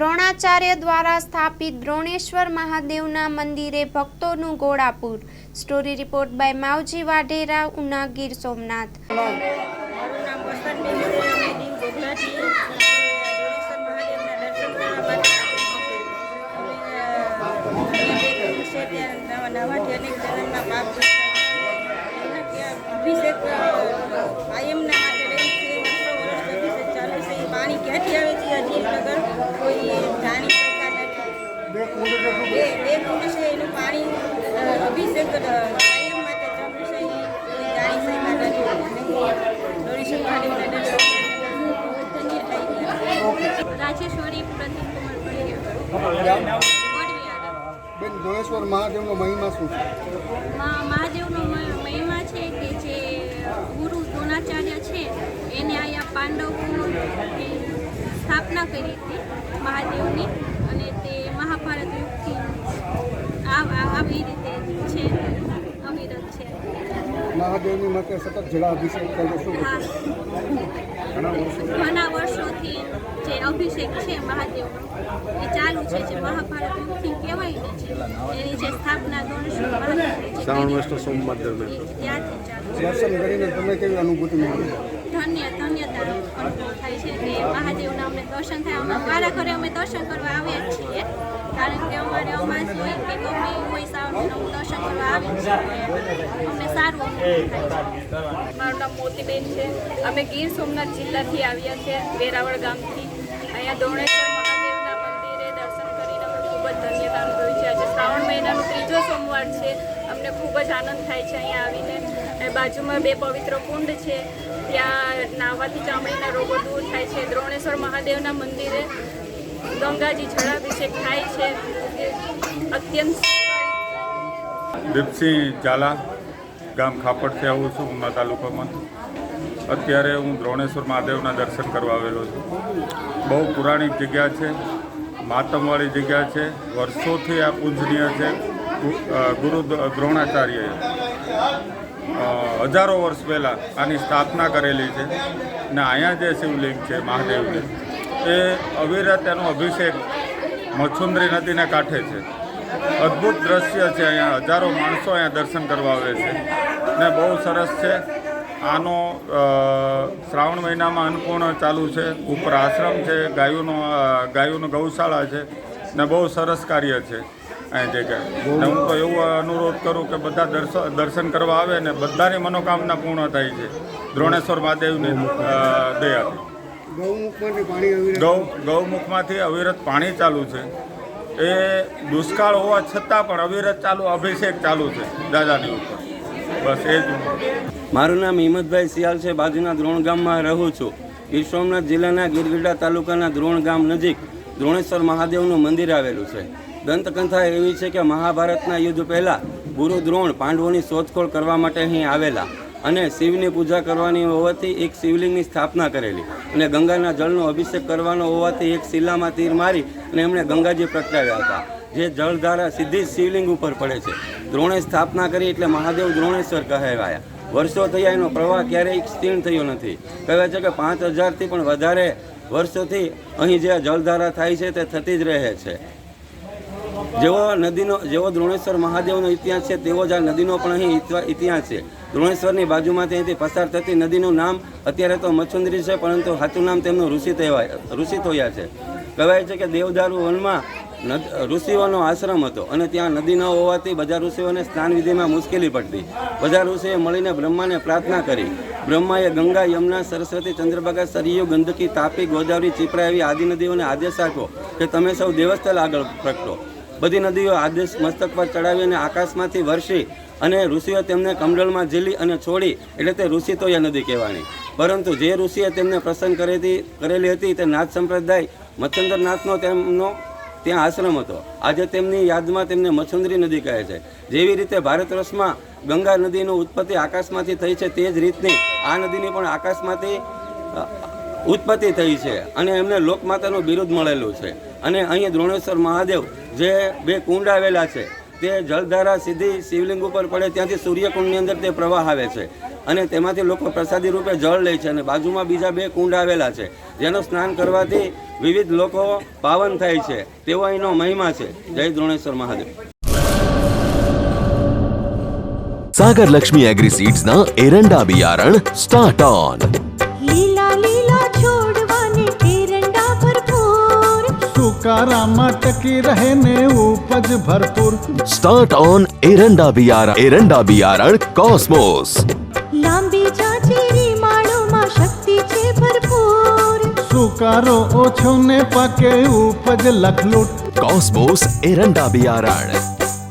દ્રોણાચાર્ય દ્વારા સ્થાપિત દ્રોણેશ્વર મહાદેવના મંદિરે ભક્તોનું ઘોડાપૂર। Story report by Mavji Vadhera, Una, Gir Somnath. पानी क्याँथी आवे छे हजी नगर कोई जाणी शकता नथी। एक कुंड छे एनुं पाणी अभिषेक कायम माटे चालू छे कोई जाणी शकता नथी। दोणेश्वर महादेवना दर्शन धन्य थाय। राजेश्वरी प्रदीप कुमार पड़िया બેન દ્રોણેશ્વર મહાદેવનો મહિમા શું છે? મહાદેવનો મહિમા છે કે જે ગુરુ દ્રોણાચાર્ય છે એને અહીંયા પાંડવો સ્થાપના કરી હતી મહાદેવની, અને તે મહાભારત યુગથી આવી રીતે છે, અવિરત છે। મહાદેવની માથે સતત જળાભિષેક કરે શું? ઘણા વર્ષોથી જે અભિષેક છે મહાદેવનો એ ચાલુ છે, જે મહાભારત યુગથી કહેવાય ને છે એની જે સ્થાપના દ્રોણેશ્વર મહાદેવ શ્રાવણ માસનો સોમવાર દરમિયાન ત્યાંથી ચાલુ। દર્શન કરીને તમે કેવી અનુભૂતિ મેળવી? ધન્યતા અનુભવ થાય છે કે મહાદેવના અમને દર્શન થાય। અમારા ઘરે અમે દર્શન કરવા આવ્યા છીએ, કારણ કે અમારે અમાસ હોય કે ગમે હોય સાવનું દર્શન કરવા આવ્યા છીએ, અમને સારું અનુભવ થાય છે। મારું નામ મોતીબેન છે। અમે ગીર સોમનાથ જિલ્લાથી આવ્યા છે, વેરાવળ ગામથી। અહીંયા દ્રોણેશ્વર મહાદેવના મંદિરે દર્શન કરીને અમે ખૂબ જ ધન્યતા અનુભવી છે। આજે શ્રાવણ મહિનાનો ત્રીજો સોમવાર છે, અમને ખૂબ જ આનંદ થાય છે અહીંયા આવીને। બાજુમાં બે પવિત્ર કુંડ છે, ત્યાં નાહવાથી ચામડીના રોગો દૂર થાય છે। દ્રોણેશ્વર મહાદેવના મંદિરે ગંગાજી જળાભિષેક થાય છે, અત્યંત દીપસિંહ ઝાલા, ગામ ખાપડથી આવું છું, ઉના તાલુકામાં। અત્યારે હું દ્રોણેશ્વર મહાદેવના દર્શન કરવા આવેલો છું। બહુ પુરાણિક જગ્યા છે, માતમવાળી જગ્યા છે, વર્ષોથી આ પૂજનીય છે। ગુરુ દ્રોણાચાર્યએ હજારો વર્ષ પહેલાં આની સ્થાપના કરેલી છે, ને અહીંયા જે શિવલિંગ છે મહાદેવની એ અવિરત એનો અભિષેક મચ્છુંદરી નદીને કાંઠે છે। અદ્ભુત દ્રશ્ય છે, અહીંયા હજારો માણસો અહીંયા દર્શન કરવા આવે છે ને બહુ સરસ છે। આનો શ્રાવણ મહિનામાં અન્નપૂર્ણ ચાલુ છે, ઉપર આશ્રમ છે, ગાયોનું ગૌશાળા છે ને બહુ સરસ કાર્ય છે અહીં જગ્યાએ। ને હું તો એવું અનુરોધ કરું કે બધા દર્શન કરવા આવે ને બધાની મનોકામના પૂર્ણ થાય છે દ્રોણેશ્વર મહાદેવની દયાથી। ગૌમુખમાંથી અવિરત પાણી ચાલુ છે, એ દુષ્કાળ હોવા છતાં પણ અવિરત ચાલુ અભિષેક ચાલુ છે દાદાની ઉપર। બસ એ જ। મારું નામ હિંમતભાઈ સિયાલ છે, બાજુના દ્રોણ ગામમાં રહું છું। ગીર સોમનાથ જિલ્લાના ગીરગઢડા તાલુકાના દ્રોણ ગામ નજીક દ્રોણેશ્વર મહાદેવનું મંદિર આવેલું છે। દંતકથા એવી છે કે મહાભારતના યુદ્ધ પહેલાં ગુરુ દ્રોણ પાંડવોની શોધખોળ કરવા માટે અહીં આવેલા અને શિવની પૂજા કરવાની હોવાથી એક શિવલિંગની સ્થાપના કરેલી, અને ગંગાના જળનો અભિષેક કરવાનો હોવાથી એક શિલામાં તીર મારી અને એમણે ગંગાજી પ્રગટાવ્યા હતા, જે જળધારા સીધી શિવલિંગ ઉપર પડે છે। દ્રોણે સ્થાપના કરી એટલે મહાદેવ દ્રોણેશ્વર કહેવાયા। વર્ષો થયા, એનો પ્રવાહ ક્યારેય ક્ષીણ થયો નથી। કહેવાય છે કે 5000થી પણ વધારે વર્ષોથી અહીં જે જળધારા થાય છે તે થતી જ રહે છે। જેવો દ્રોણેશ્વર મહાદેવનો ઇતિહાસ છે તેવો જ આ નદીનો પણ અહીં ઇતિહાસ છે। દ્રોણેશ્વરની બાજુમાંથી અહીંથી પસાર થતી નદીનું નામ અત્યારે તો મચ્છુંદરી છે, પરંતુ સાચું નામ તેમનું ઋષિ થોયા છે। કહેવાય છે કે દેવદારુ વનમાં ઋષિઓનો આશ્રમ હતો, અને ત્યાં નદી ન હોવાથી બધા ઋષિઓને સ્નાન વિધિમાં મુશ્કેલી પડતી। બધા ઋષિએ મળીને બ્રહ્માને પ્રાર્થના કરી। બ્રહ્માએ ગંગા, યમુના, સરસ્વતી, ચંદ્રભાગા, સરયુ, ગંદકી, તાપી, ગોદાવરી, ચિપ્રા એવી આદિ નદીઓને આદેશ આપ્યો કે તમે સૌ દેવસ્થળ આગળ પ્રગટો। બધી નદીઓ આદેશ મસ્તક પર ચડાવી અને આકાશમાંથી વરસી, અને ઋષિઓ તેમને કમંડળમાં ઝીલી અને છોડી, એટલે તે ઋષિતોયા નદી કહેવાની। પરંતુ જે ઋષિએ તેમને પ્રસન્ન કરેલી હતી તે નાથ સંપ્રદાય મચ્છંદરનાથનો તેમનો ત્યાં આશ્રમ હતો। આજે તેમની યાદમાં તેમને મચ્છુંદરી નદી કહે છે। જેવી રીતે ભારત વર્ષમાં ગંગા નદીની ઉત્પત્તિ આકાશમાંથી થઈ છે, તે જ રીતની આ નદીની પણ આકાશમાંથી ઉત્પત્તિ થઈ છે, અને એમને લોકમાતાનું બિરુદ મળેલું છે। અને અહીં દ્રોણેશ્વર મહાદેવ જે બે કુંડ આવેલા છે તે જળધારા સીધી શિવલિંગ ઉપર પડે ત્યાંથી સૂર્યકુંડની અંદર તે પ્રવાહ આવે છે। અને તેમાંથી લોકો પ્રસાદી રૂપે જળ લે છે અને બાજુમાં બીજા 2 કુંડ આવેલા છે જેનું સ્નાન કરવાથી વિવિધ લોકો પાવન થાય છે તેવો અહીંનો મહિમા છે. જય દ્રોણેશ્વર મહાદેવ. सागर लक्ष्मी एग्रीसीड्स ना एरंडा बियारण स्टार्ट ऑन. લીલા લીલા છોડવાને એરંડા ભરપૂર, સુકારામાં ટકી રહે ને ઉપજ ભરપૂર. स्टार्ट ऑन एरंडा बियारण कॉस्मोस. લાંબી જાચેરી માળોમાં શક્તિ છે ભરપૂર, સુકારો ઓછો ને પાકે ઉપજ લખલૂટ. कॉस्मोस एरंडा बियारण